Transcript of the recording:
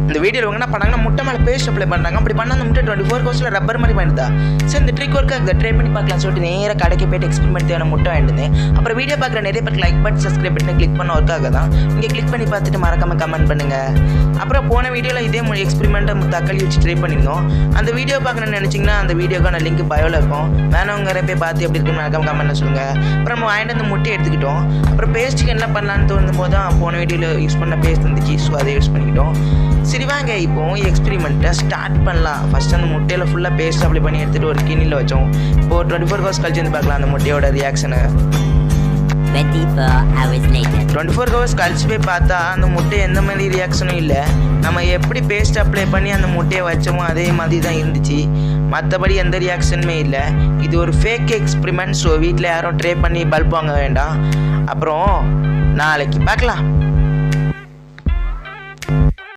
இந்த வீடியோவில் என்ன பண்ணாங்கன்னா முட்டை மேலே பேஸ்ட் அப்ளை பண்ணுறாங்க. அப்படி பண்ணால் அந்த முட்டை 24 ஹவர்ஸில் ரப்பர் மாதிரி பண்ணுதா. சரி இந்த ட்ரிக் ஒர்க்காக அதை ட்ரை பண்ணி பார்க்கலாம் சொல்லிட்டு நேராக கடைக்கு போய்ட்டு எக்ஸ்பெரிமெண்ட் தேவையான முட்டை வாங்கிட்டேன். அப்புறம் வீடியோ பார்க்குற நிறைய பேருக்கு லைக் பட்டன் சப்ஸ்கிரைப் பண்ணி கிளிக் பண்ண ஒர்க்காக தான். இங்கே கிளிக் பண்ணி பார்த்துட்டு மறக்காமல் கமெண்ட் பண்ணுங்கள். அப்புறம் போன வீடியோவில் இதே எக்ஸ்பெரிமெண்ட்டை தக்காளி வச்சு ட்ரை பண்ணியிருந்தோம். அந்த வீடியோ பார்க்கணும்னு நினச்சிங்கன்னா அந்த வீடியோக்கான லிங்க் பயோவில் இருக்கும். வேணவங்க போய் பார்த்து எப்படி இருக்குன்னு மறக்காம கமெண்ட்டில் சொல்லுங்கள். அப்புறம் நம்ம வாங்கிட்டு அந்த முட்டையை எடுத்துக்கிட்டோம். அப்புறம் பேஸ்ட்டுக்கு என்ன பண்ணலான்னு தோணும் போது தான் போன வீடியோவில் யூஸ் பண்ண பேஸ்ட் இருந்துச்சு. ஸோ அதை யூஸ் பண்ணிக்கிட்டோம். சரி வாங்க இப்போ எக்ஸ்பெரிமெண்ட்டை ஸ்டார்ட் பண்ணலாம். ஃபஸ்ட் அந்த முட்டையில் ஃபுல்லாக பேஸ்ட் அப்ளை பண்ணி எடுத்துகிட்டு ஒரு கிண்ணியில் வச்சோம். இப்போது 24 ஹவர்ஸ் கழிச்சு வந்து பார்க்கலாம் அந்த முட்டையோட ரியாக்ஷனை. 24 ஹவர்ஸ் கழிச்சு போய் பார்த்தா அந்த முட்டை எந்த மாதிரி ரியாக்ஷனும் இல்லை. நம்ம எப்படி பேஸ்ட் அப்ளை பண்ணி அந்த முட்டையை வச்சோமோ அதே மாதிரி தான் இருந்துச்சு. மற்றபடி எந்த ரியாக்ஷனுமே இல்லை. இது ஒரு ஃபேக் எக்ஸ்பெரிமெண்ட். ஸோ வீட்டில் யாரும் ட்ரை பண்ணி பல்ப் வாங்க வேண்டாம். அப்புறம் நாளைக்கு பார்க்கலாம்.